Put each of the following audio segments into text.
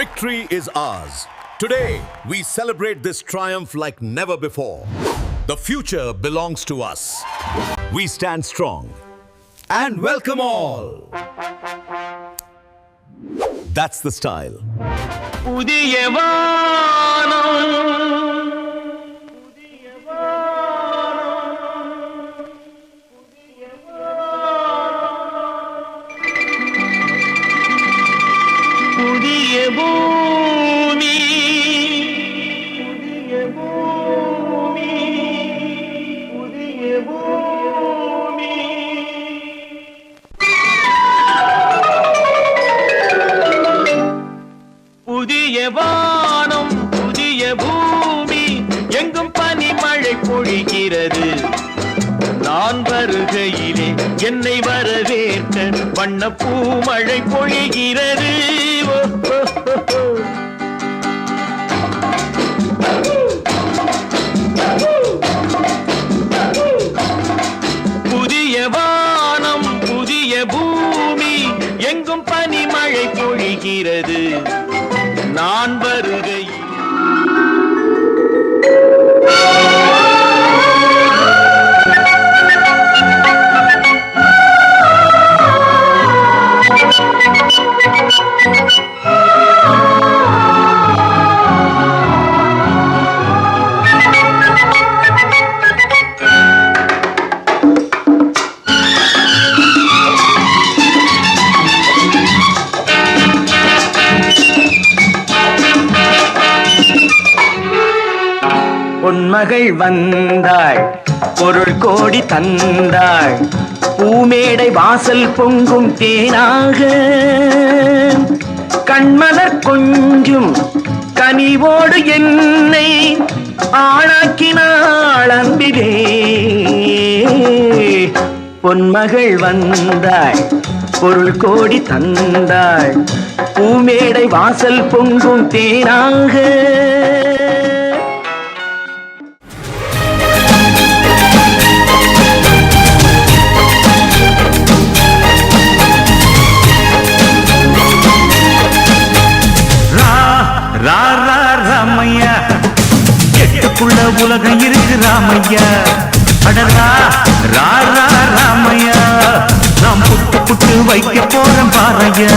Victory is ours. Today, we celebrate this triumph like never before. The future belongs to us. We stand strong and welcome all. That's the style. வானம் புதிய பூமி எங்கும் பனி மழை பொழிகிறது. நான் வருகையிலே என்னை வரவேற்க வண்ணப்பூ மழை பொழிகிறது. புதிய வானம் புதிய பூமி எங்கும் பனி மழை பொழிகிறது. நான் வருகை பொன்மகள் வந்தாள், பொருள் கோடி தந்தாள், பூமேடை வாசல் பொங்கும் தேனாக கண்மலர் கொஞ்சும் கனிவோடு என்னை ஆளாக்கினாள் அன்பிலே. பொன்மகள் வந்தாள், பொருள் கோடி தந்தாள், பூமேடை வாசல் பொங்கும் தேனாக. ராமையா எட்டுக்குள்ள உலகம் இருக்கு ராமையா. அடரா ராமையா நாம் புட்டு புட்டு வைக்க போறோம் பாறையா.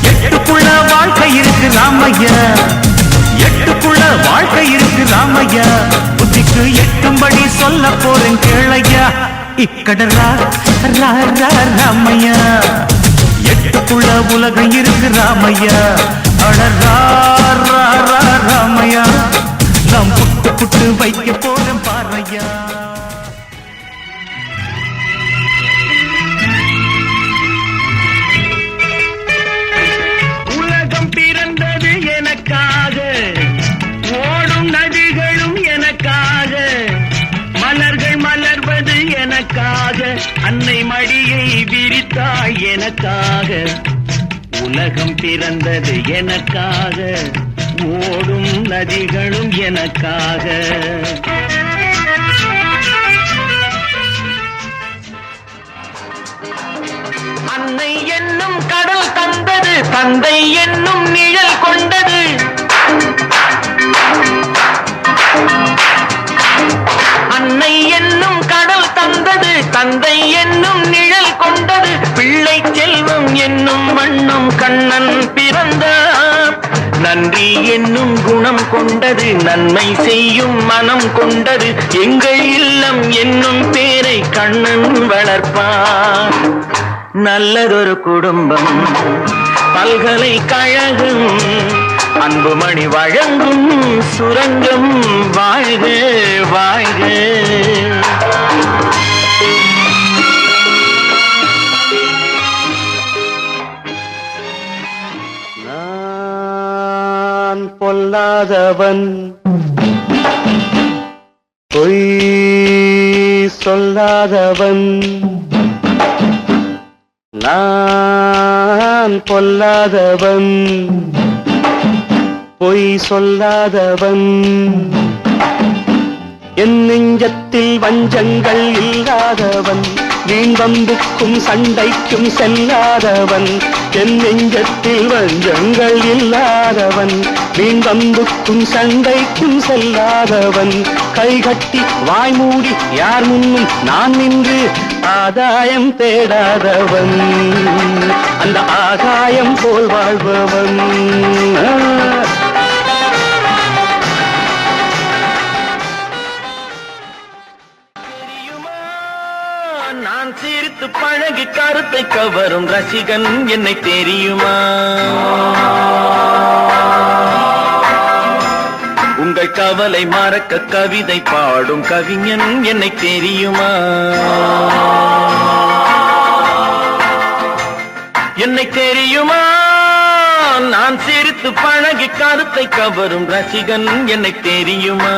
எட்டுக்குள்ள வாழ்க்கை இருக்கு ராமையா, எட்டுக்குள்ள வாழ்க்கை இருக்கு ராமையா. புத்திக்கு எட்டும்படி சொல்ல போறேன் கேளையா. இக்கடரா ராமையா எட்டுக்குள்ள உலகம் இருக்கு ராமையா. அடரா ராமையா நாம் புட்டு புட்டு வைக்க போறோம் பாறையா. உலகம் பிறந்தது எனக்காக, ஓடும் நதிகளும் எனக்காக, மலர்கள் மலர்வது எனக்காக, அன்னை மடியை விரித்தாய் எனக்காக. உலகம் பிறந்தது எனக்காக, ஓடும் நதிகளும் எனக்காக. அன்னை என்னும் கடல் தந்தது, தந்தை என்னும் நிழல் கொண்டது. அன்னை என்னும் கடல் தந்தது, தந்தை என்னும் நிழல் கொண்டது. பிள்ளை செல்வம் என்னும் வண்ணம் கண்ணன் பிறந்தார். நன்றி என்னும் குணம் கொண்டது, நன்மை செய்யும் மனம் கொண்டது. எங்கள் இல்லம் என்னும் பேரை கண்ணன் வளர்ப்பார். நல்லதொரு குடும்பம், பல்கலைக்கழகம், அன்புமணி வழங்கும் சுரங்கம். வாழ்க வாழ்க. நான் பொல்லாதவன், பொய் சொல்லாதவன். நான் பொல்லாதவன், பொய் சொல்லாதவன். என் நெஞ்சத்தில் வஞ்சங்கள் இல்லாதவன், வீண் வம்புக்கும் சண்டைக்கும் செல்லாதவன் என் நெஞ்சத்தில் வஞ்சங்கள் இல்லாதவன் வீண் வம்புக்கும் சண்டைக்கும் செல்லாதவன் கைகட்டி வாய் மூடி யார் முன்னும் நான் நின்று ஆதாயம் தேடாதவன் அந்த ஆகாயம் போல் வாழ்பவன் நான் சிரித்து பழகி கருத்தை கவரும் ரசிகன் என்னை தெரியுமா உங்கள் கவலை மறக்க கவிதை பாடும் கவிஞன் என்னை தெரியுமா என்னை தெரியுமா நான் சிரித்து பழகி கருத்தை கவரும் ரசிகன் என்னை தெரியுமா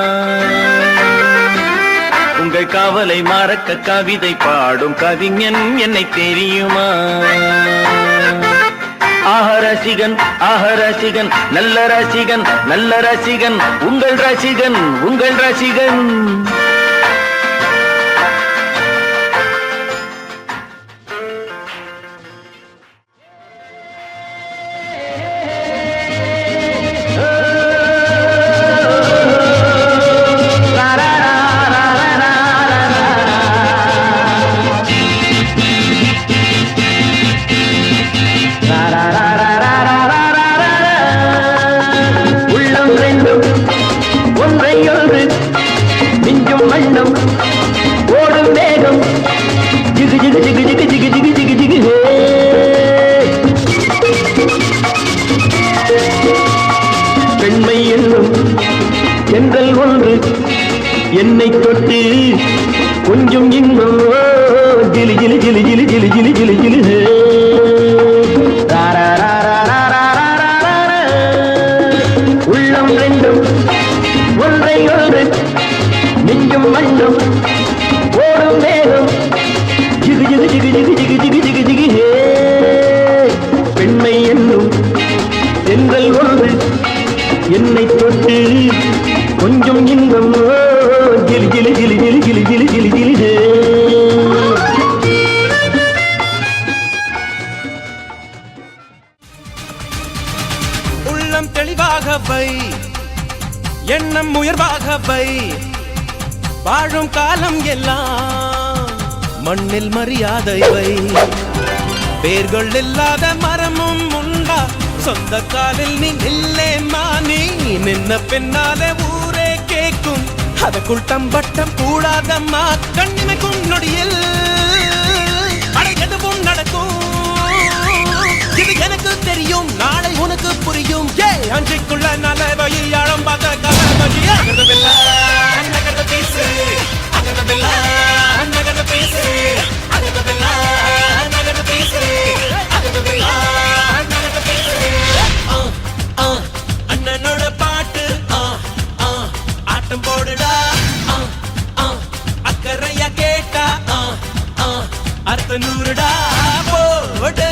உங்கள் கவலை மறக்க கவிதை பாடும் கவிஞன் என்னை தெரியுமா ரசிகன் ரசிகன் நல்ல ரசிகன் நல்ல ரசிகன் உங்கள் ரசிகன் உங்கள் ரசிகன் ஓடும் வேகம் ஜிகு ஜிகு ஜிகு ஜிகு ஜிகு ஜிகு ஜிகு ஜிகு பெண்மை என்னும் எங்கள் ஒன்று என்னை தொட்டு கொஞ்சம் இன்னும் ஜிலி ஜிலி ஜிலி ஜிலி ஜிலி ஜிலி ஜிலி ஜிலி உள்ளம் ரெண்டும் ஒன்றை ஒன்று நெஞ்சும் மண்ணும் ஓடும் வேகம் ஜிகு ஜிகு ஜிகு ஜிகு ஜிகு ஜிகு ஜிகு ஜிகு பெண்மை என்னும் தென்றல் ஒன்று என்னை தொட்டு கொஞ்சம் இன்பம் ஜிலி ஜிலி ஜிலி ஜிலி ஜிலி ஜிலி ஜிலி ஜிலி உள்ளம் தெளிவாக வை எண்ணம் உயர்வாக வை வாழும் காலம் எல்லாம் மண்ணில் மரியாதை வை வேர்கள் இல்லாத மரமும் உண்டா சொந்த காலில் நீ நில்லேம்மா நீ நின்ன பின்னாலே ஊரே கேட்கும் அதற்குள் தம்பட்டம் கூடாதம்மா கண்ணிமைக்கும் நொடியில் எதுவும் நடக்கும் இது எனக்கு தெரியும் நாளை உனக்கு புரியும் அன்றைக்குள்ள நலவையில் ஆழம் பார்த்த கலவழியா பேசு நகர்ந்து பேசு நகர்ந்து பேசு அண்ணனோட பாட்டு ஆட்டம் போடுடா அக்கறையா கேட்டா அர்த்த நூறுடா போடு